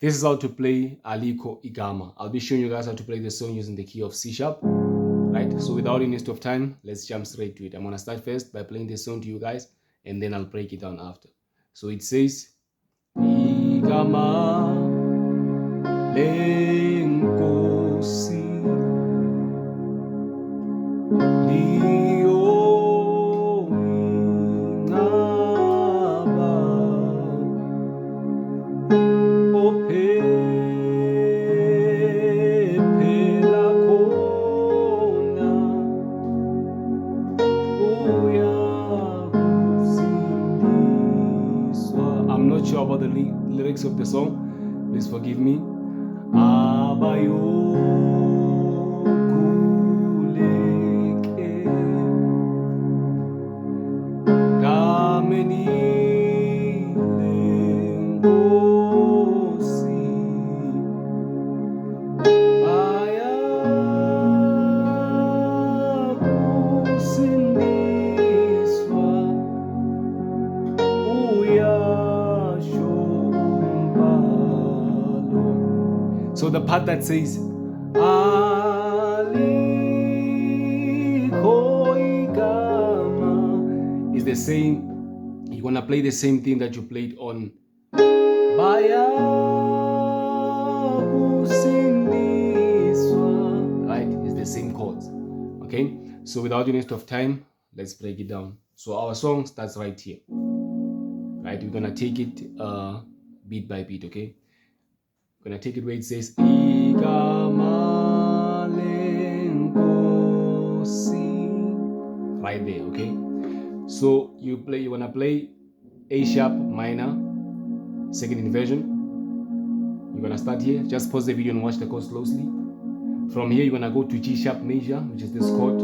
This is how to play alikho gama. I'll be showing you guys how to play the song using the key of C sharp. Right, so without any waste of time, let's jump straight to it. I'm gonna start first by playing the song to you guys, and then I'll break it down after. So it says igama lenkosi I'm not sure about the lyrics of the song. Please forgive me. So the part that says alikho gama is the same. You're gonna play the same thing that you played on baya kusindiswa. Right? It's the same chords. Okay. So without any waste of time, let's break it down. So our song starts right here. Right? We're gonna take it beat by beat. Okay. Gonna take it where it says igama lenkosi, right there. Okay, so you wanna play A sharp minor, second inversion. You're gonna start here. Just pause the video and watch the chords closely. From here, you're gonna go to G sharp major, which is this chord.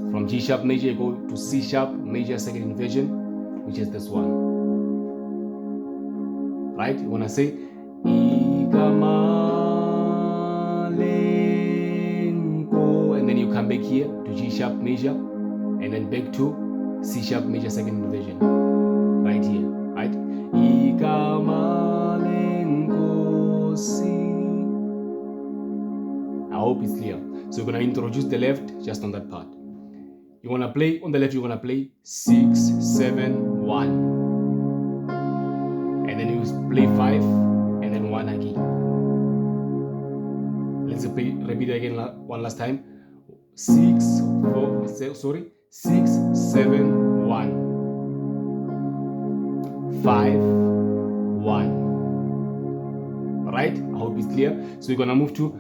From G sharp major, you go to C sharp major, second inversion, which is this one. Right? You wanna say igama lenko, and then you come back here to G sharp major, and then back to C sharp major, second inversion, right here. Right, igama lenko si. I hope it's clear. So we're gonna introduce the left just on that part. You wanna play on the left. You're gonna play 6, 7, 1, and then you play 5. And then 1 again. Let's repeat again one last time. 6, 7, 1, 5, 1. Right? I hope it's clear. So you're gonna move to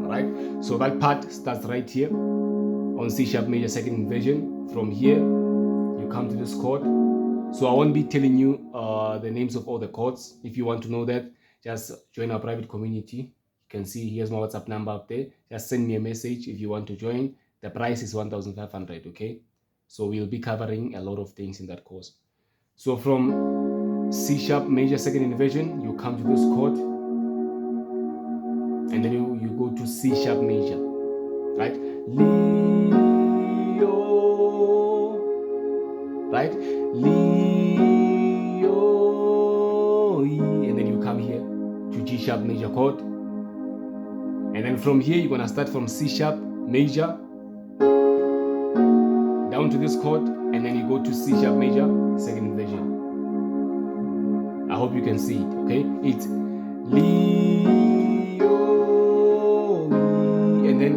right? So that part starts right here on C sharp major, second inversion. From here, you come to this chord. So I won't be telling you the names of all the chords. If you want to know that, just join our private community. You can see here's my WhatsApp number up there. Just send me a message if you want to join. The price is 1,500. Okay, so we'll be covering a lot of things in that course. So from C sharp major, second inversion, you come to this chord, and then you go to C sharp major, right? Right, and then you come here to G sharp major chord, and then from here you're gonna start from C sharp major down to this chord, and then you go to C sharp major, second inversion. I hope you can see it. Okay, it's and then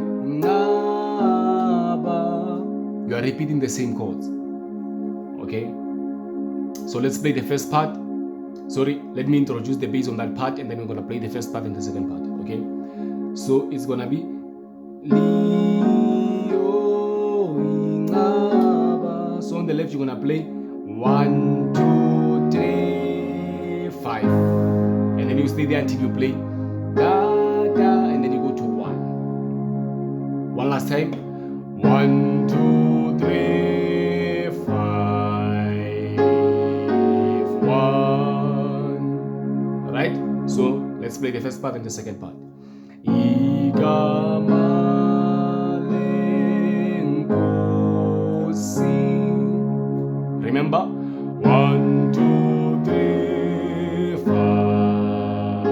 you are repeating the same chords. Okay, so let's play the first part. Sorry, let me introduce the bass on that part, and then we're gonna play the first part and the second part. Okay, so it's gonna be so on the left you're gonna play 1, 2, 3, 5, and then you stay there until you play da da, and then you go to 1. One last time. 1, 2, 3, 5, 1. Right? So let's play the first part and the second part. Igama lenkosi C. Remember, 1, 2, 3, 5,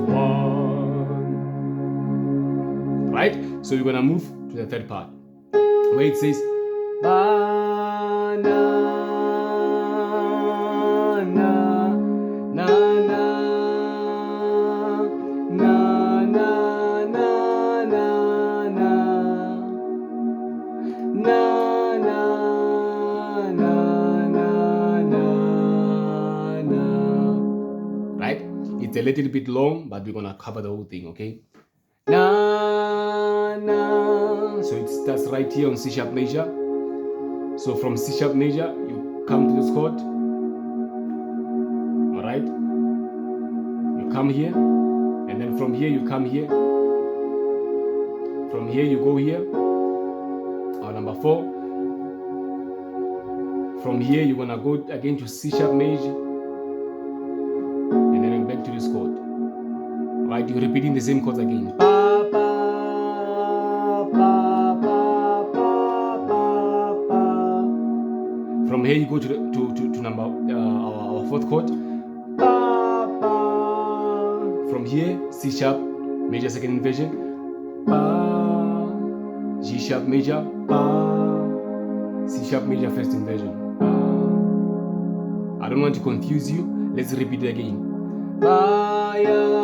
1. Right? So you're gonna move to the third part where it says banana, na, na, na, na, na, na, na, na, na, na, na. Right? It's a little bit long, but we're gonna cover the whole thing, okay? Na, na. So it starts right here on C sharp major. So from C sharp major, you come to this chord. All right? You come here, and then from here you come here. From here you go here. Number 4. From here you're gonna go again to C sharp major, and then back to this chord. All right? You're repeating the same chords again. Pa, pa, pa, pa, pa, pa, pa. From here you go to number our 4th chord. Pa, pa. From here C sharp major second inversion. Pa, G sharp major. Pa, C sharp major first inversion. Pa. I don't want to confuse you. Let's repeat it again. Pa, ya.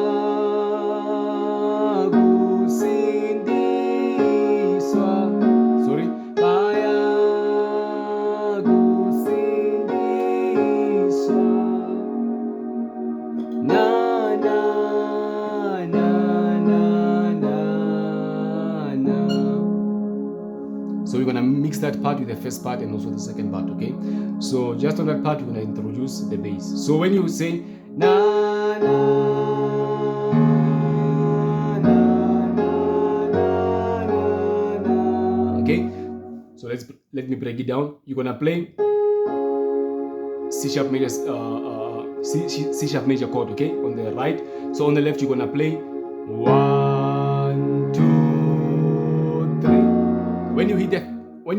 So we're gonna mix that part with the first part and also the second part, okay? So just on that part, we're gonna introduce the bass. So when you say na na na na na na, okay? So let me break it down. You're gonna play C sharp major, C sharp major chord, okay? On the right. So on the left, you're gonna play 1, 2, 3. When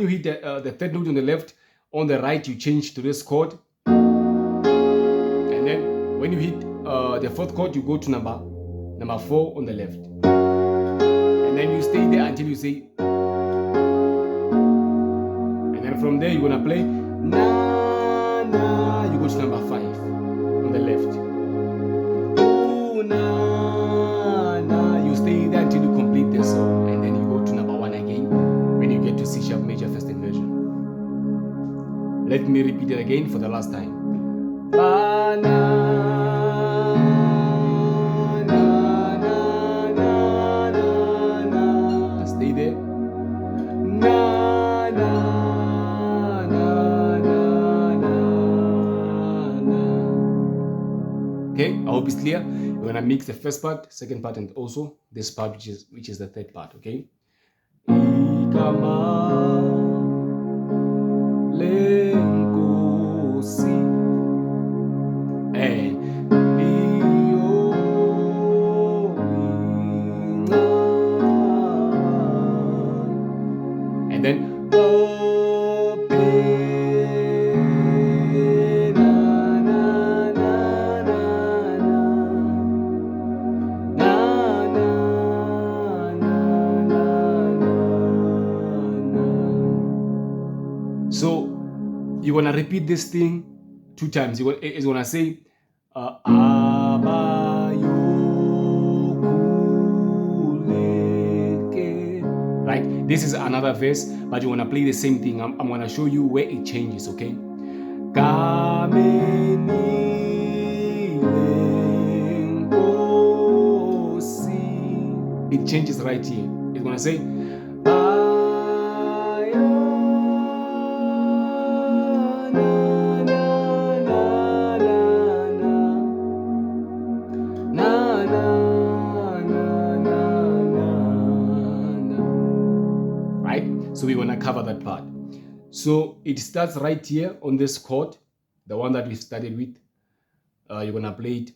you hit the third note on the left, on the right you change to this chord, and then when you hit the 4th chord, you go to number 4 on the left, and then you stay there until you say, and then from there you're gonna play na na. You go to number 5 on the left. Ooh, na na. You stay there until you complete the song, and then you go to number 1 again when you get to C sharp major first inversion. Let me repeat it again for the last time. Ba, na, na, na, na, na, na. Stay there. Na, na, na, na, na, na. Okay, I hope it's clear. We're gonna mix the first part, second part, and also this part, which is the third part. Okay. Gama, lenkosi, and and then so you're gonna repeat this thing 2 times. It's gonna say right? This is another verse, but you wanna play the same thing. I'm gonna show you where it changes, okay? It changes right here. It's gonna say so we want to cover that part. So it starts right here on this chord, the one that we started with. You're gonna play it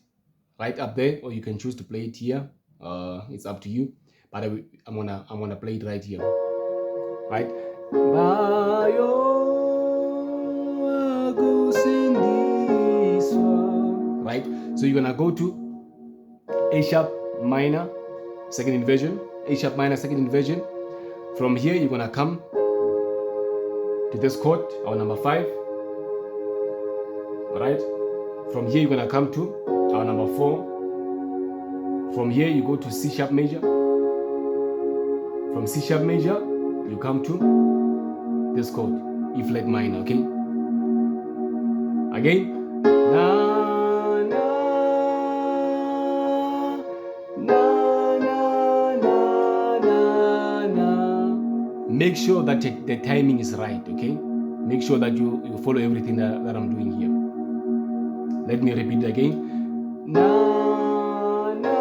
right up there, or you can choose to play it here. It's up to you. But I'm gonna play it right here, right? So you're gonna go to A sharp minor, second inversion, A sharp minor, second inversion. From here, you're gonna come to this chord, our number 5. All right. From here, you're gonna come to our number 4. From here, you go to C sharp major. From C sharp major, you come to this chord, E flat minor. Okay. Again. Na na na na na na na. Make sure that the timing is right. Okay. Make sure that you follow everything that I'm doing here. Let me repeat it again. Na na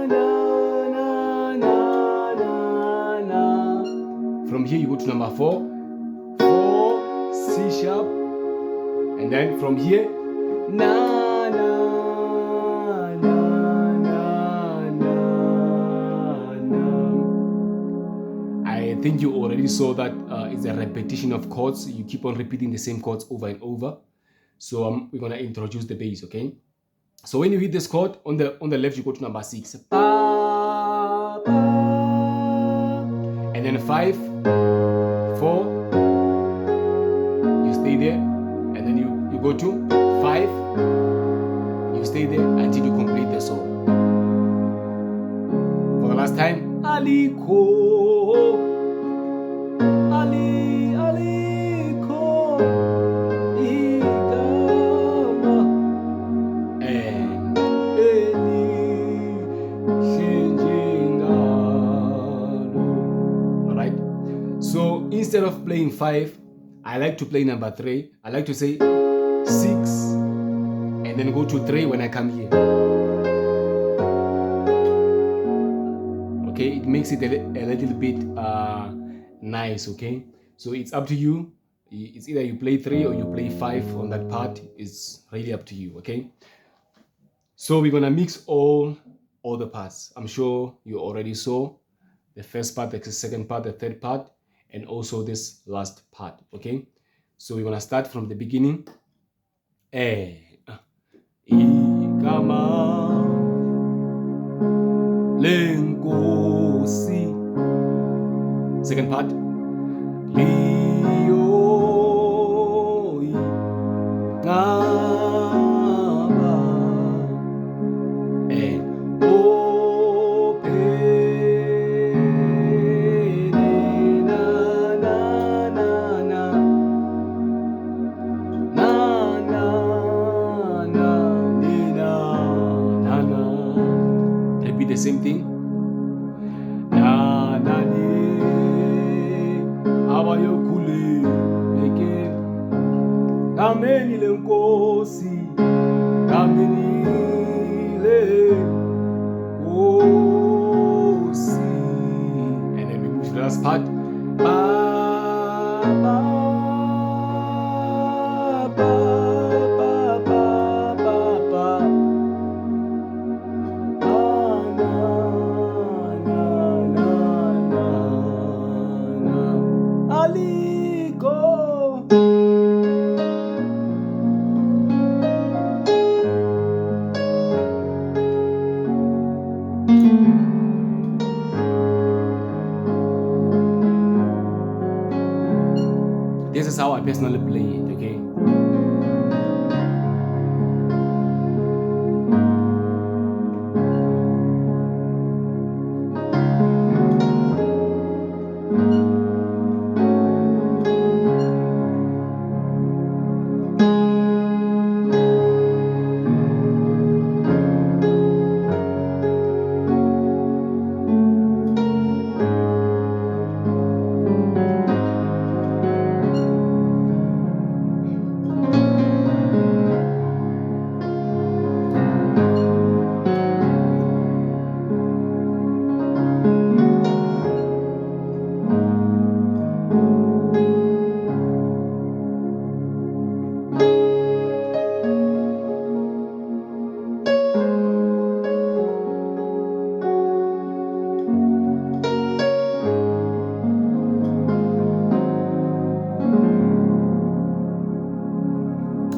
na na na na na. From here you go to number 4, C sharp, and then from here na na na na na na. I think you already saw that it's a repetition of chords. You keep on repeating the same chords over and over. So we're gonna introduce the bass, okay? So when you hit this chord on the left, you go to number 6, ba, ba, and then 5, 4, you stay there, and then you go to 5, you stay there until you complete the song. For the last time, alikho, alikho, gama, and lihle, ngalo. All right. So instead of playing 5, I like to play number 3. I like to say 6 and then go to 3 when I come here. Okay, it makes it a little bit nice. Okay, so it's up to you. It's either you play 3 or you play 5 on that part. It's really up to you. Okay, so we're gonna mix all the parts. I'm sure you already saw the first part, the second part, the third part, and also this last part. Okay, so we're gonna start from the beginning. Gama lenkosi. Second part. Liyo ngama and repeat the same thing. Na na ni abayokule eke kameni lenkosi kameni lenkosi, and then we move to the last part. Ba ba ba ba ba ba ba. Alikho. This is how I personally play it, okay?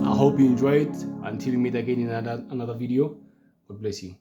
I hope you enjoyed. Until we meet again in another video, God bless you.